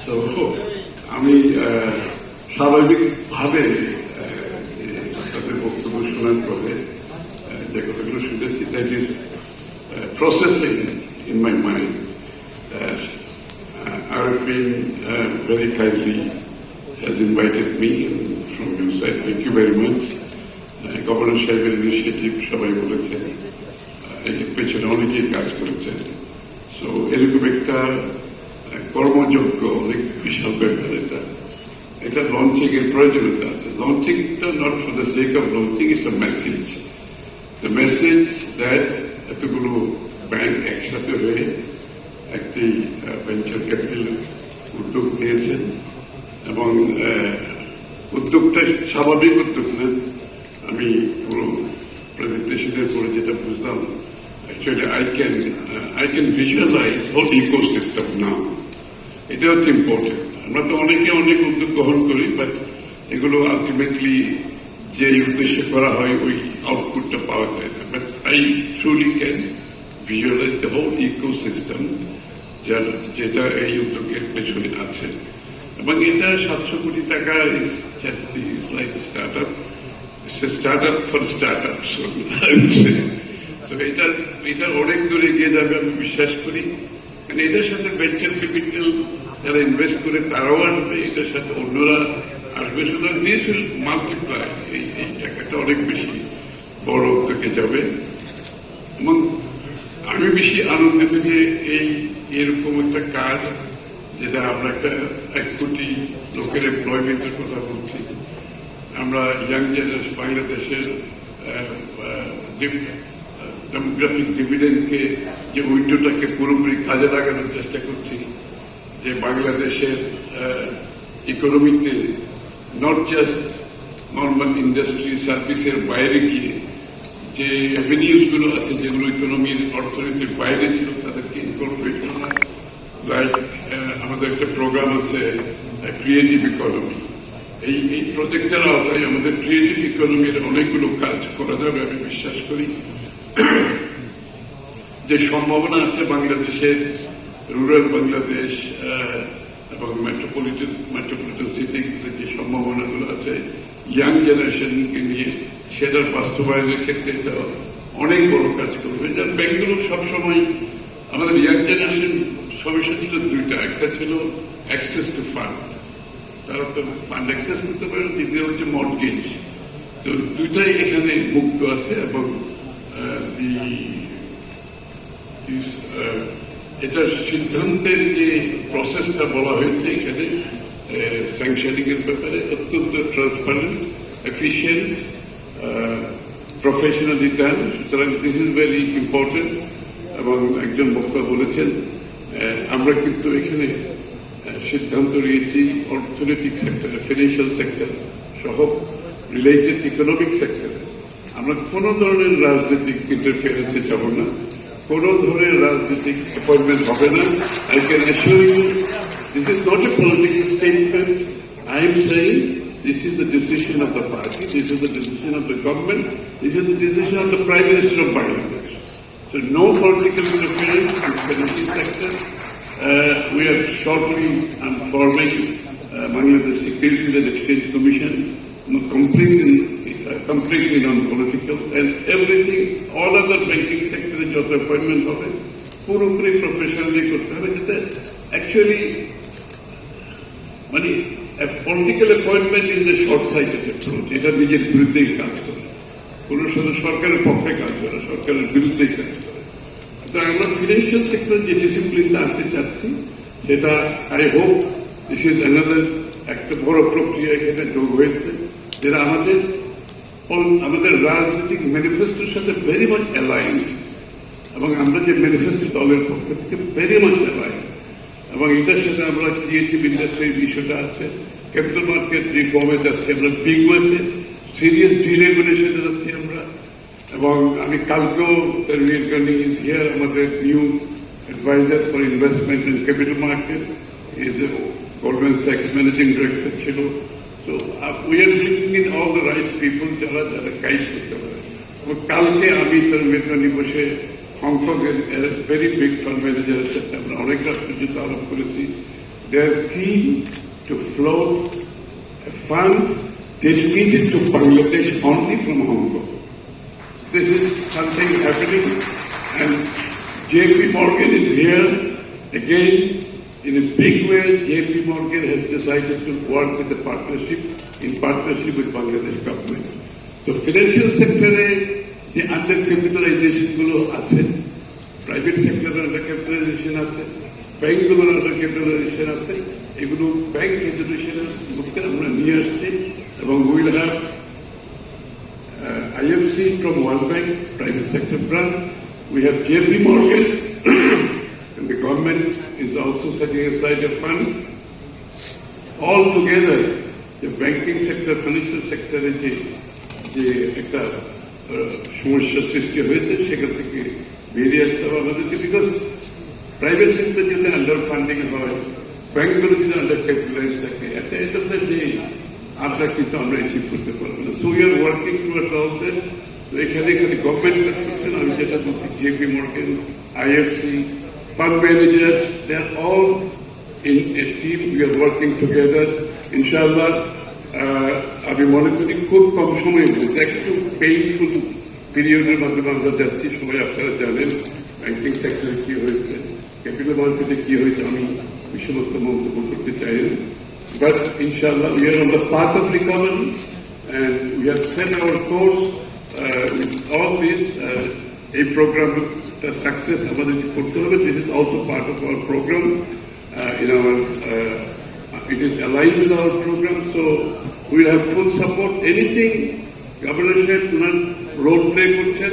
তো আমি স্বাভাবিকভাবে তাদের বক্তব্য শোনার পরে যে কথাগুলো শুনেছি, that is processing in my mind. Arifin very kindly has invited me from your side. Thank you very much. Governor সাহেবের ইনিশিয়েটিভ সবাই বলেছেন, এর পেছনে অনেকেই কাজ করেছেন। সো এরকম একটা কর্মযোগ্য অনেক বিশাল ব্যাপার এটা লঞ্চিং এর প্রয়োজনীয়তা আছে। লঞ্চিংটা not for the sake of launching, it's a message. The message that এতগুলো ব্যাংক একসাথে হয়ে একটি ভেঞ্চার ক্যাপিটাল উদ্যোগ নিয়েছেন এবং উদ্যোগটা স্বাভাবিক উদ্যোগ না। আমি পুরো প্রেজেন্টেশনের পরে যেটা বুঝলাম, actually I can visualize whole ecosystem now. এটা হচ্ছে ইম্পর্টেন্ট। আমরা তো অনেকে অনেক উদ্যোগ গ্রহণ করি, বাট এগুলো আলটিমেটলি যে উদ্দেশ্যে করা হয় ওই আউটপুটটা পাওয়া যায় না। But I truly can visualize the whole ecosystem যেটা এই উদ্যোগের পেছনে আছে। এবং এটা 700 কোটি টাকা start up for start up. এটা অনেক দূরে এগিয়ে যাবে আমি বিশ্বাস করি। কারণ এটার সাথে ভেঞ্চার ক্যাপিটাল যারা ইনভেস্ট করে তারাও আসবে, এটার সাথে অন্যরা আসবে। সুতরাং দিস উইল মাল্টিপ্লাই, এই টাকাটা অনেক বেশি বড় উদ্যোগে যাবে। এবং আমি বেশি আনন্দিত যে এরকম একটা কাজ, যেটা আমরা একটা 1 কোটি লোকের এমপ্লয়মেন্টের কথা বলছি। আমরা ইয়াং জেনারেশন বাংলাদেশের ডেমোগ্রাফিক ডিভিডেন্ডকে যে উইন্ডোটাকে পুরোপুরি কাজে লাগানোর চেষ্টা করছি, যে বাংলাদেশের ইকোনমিতে নট জাস্ট নর্মাল ইন্ডাস্ট্রি সার্ভিসের বাইরে গিয়ে যে অ্যাভিনিউজ গুলো আছে, যেগুলো ইকোনমির অর্থনীতির বাইরে ছিল, তাদেরকে ইনকর্পোরেট করা। লাইক আমাদের একটা প্রোগ্রাম আছে ক্রিয়েটিভ ইকোনমি। এই প্রজেক্টের আওতায় আমাদের ক্রিয়েটিভ ইকোনমির অনেকগুলো কাজ করা যাবে আমি বিশ্বাস করি। যে সম্ভাবনা আছে বাংলাদেশের রুরাল বাংলাদেশ এবং মেট্রোপলিটন সিটিগুলোতে যে সম্ভাবনাগুলো আছে ইয়াং জেনারেশনকে নিয়ে, সেটার বাস্তবায়নের ক্ষেত্রে এটা অনেক বড় কাজ করবে। যার ব্যাংকগুলো সবসময় আমাদের ইয়াং জেনারেশন সমস্যা ছিল দুইটা, একটা ছিল অ্যাক্সেস টু ফান্ড, তারা তো ফান্ড অ্যাক্সেস করতে পারে, দ্বিতীয় হচ্ছে মর্টগেজ। তো দুইটাই এখানে মুক্ত আছে এবং এটার সিদ্ধান্তের যে প্রসেসটা বলা হয়েছে এখানে স্যাংশনিং এর ব্যাপারে অত্যন্ত ট্রান্সপারেন্ট, এফিশিয়েন্ট, প্রফেশনালি ডান। সুতরাং দিস ইজ ভেরি ইম্পর্টেন্ট। এবং একজন বক্তা বলেছেন আমরা কিন্তু এখানে সিদ্ধান্ত নিয়েছি অর্থনৈতিক সেক্টরে, ফিনান্সিয়াল সেক্টর সহ রিলেটেড ইকোনমিক সেক্টরে আমরা কোন ধরনের রাজনৈতিক ইন্টারফিয়ারেন্সে যাব না, কোন ধরনের রাজনৈতিক অ্যাপয়েন্টমেন্ট হবে না। I can assure you this is not a political statement. I am saying this is the decision of the party, this is the decision of the government, this is the decision of the Prime Minister of Bangladesh. So no political interference in the financial sector. We are shortly forming Bangladesh Securities and Exchange Commission, completely non-political, and everything, all other banking sector যত appointment হবে পুরোপুরি professionally করতে হবে, যাতে actually মানে political appointment is a short sighted approach. এটা নিজের বিরুদ্ধেই কাজ করে, কোনো শুধু সরকারের পক্ষে কাজ করে, সরকারের বিরুদ্ধেই কাজ করে। তো আমরা ফিনান্সিয়াল সেক্টর যে ডিসিপ্লিনটা আসতে চাচ্ছি, সেটা I hope this is another একটা বড় প্রক্রিয়া এখানে যোগ হয়েছে, যেটা আমাদের রাজনৈতিক ম্যানিফেস্টোর সাথে ভেরি মাচ অ্যালাইন্ড, এবং আমরা যে ম্যানিফেস্টো দলের পক্ষ থেকে ভেরি মাচ অ্যালাইন্ড। এবং এটার সাথে আমরা ক্রিয়েটিভ ইন্ডাস্ট্রির বিষয়টা আছে, ক্যাপিটাল মার্কেট রিফর্মে যাচ্ছি আমরা, বিগ ওয়েতে সিরিয়াস ডিরেগুলেশনে যাচ্ছি আমরা। এবং আমি কালকেও আমাদের new adviser for investment in capital market is Goldman স্যাক্স ম্যানেজিং ডিরেক্টর ছিল। So we are bringing in all the right people যারা গাইড করতে পারে। এবং কালকে আমি তার মেট্রোনি বসে হংকংয়ের ভেরি বিগ ফান্ড ম্যানেজারের সাথে আমরা অনেক রাষ্ট্রযুদ্ধ আলাপ করেছি, they are keen to float a fund dedicated to Bangladesh only from Hong Kong. This is something happening, and JP Morgan is here again. In a big way, JP Morgan has decided to work with the partnership, in partnership with Bangladesh government. So financial sector যে under capitalisation গুলো আছে, private সেক্টরের under capitalisation আছে, ব্যাংকগুলোর under capitalisation আছে, এগুলো bank রেজলিউশনের মধ্যে আমরা নিয়ে আসছি এবং will have IFC from World Bank, private sector branch. We have JP Morgan, and the government is also setting aside a fund. All together, the banking sector, financial sector, যে একটা সমস্যার সৃষ্টি হয়েছে সেখান থেকে বেরিয়ে আসতে হবে আমাদেরকে, বিকজ প্রাইভেট সেক্টর যদি আন্ডার ফান্ডিং হয়, ব্যাংকগুলো যদি আন্ডার ক্যাপিটালাইজ থাকে, একটা এটা যে আমরা কিন্তু আমরা অ্যাচিভ করতে পারবো না। So we are working towards all that. এখানে খালি গভর্নমেন্ট করছেন, আমি যেটা বলছি JP Morgan, IFC, fund managers, they are all in a team. We are working together. Inshallah, আমি মনে করি খুব কম সময়ের মধ্যে একটু পেইনফুল পিরিয়ডের মাধ্যমে আমরা যাচ্ছি। সবাই আপনারা জানেন ব্যাংকিং সেক্টরে কি হয়েছে, ক্যাপিটাল মার্কেটে কি হয়েছে, আমি এই সমস্ত মন্তব্য করতে চাই না। বাট ইনশাআল্লাহ we are on the path of recovery and we have set our course with all this. এই প্রোগ্রামটা সাকসেস আমাদের করতে হবে। This is also part of our program. In our it is aligned with our program, so we will have full support. Anything Governor Sahib Tunan role play করছেন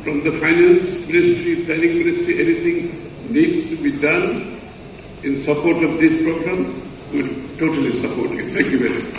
from the finance ministry, planning ministry, anything needs to be done in support of this program, we will totally support it. Thank you very much.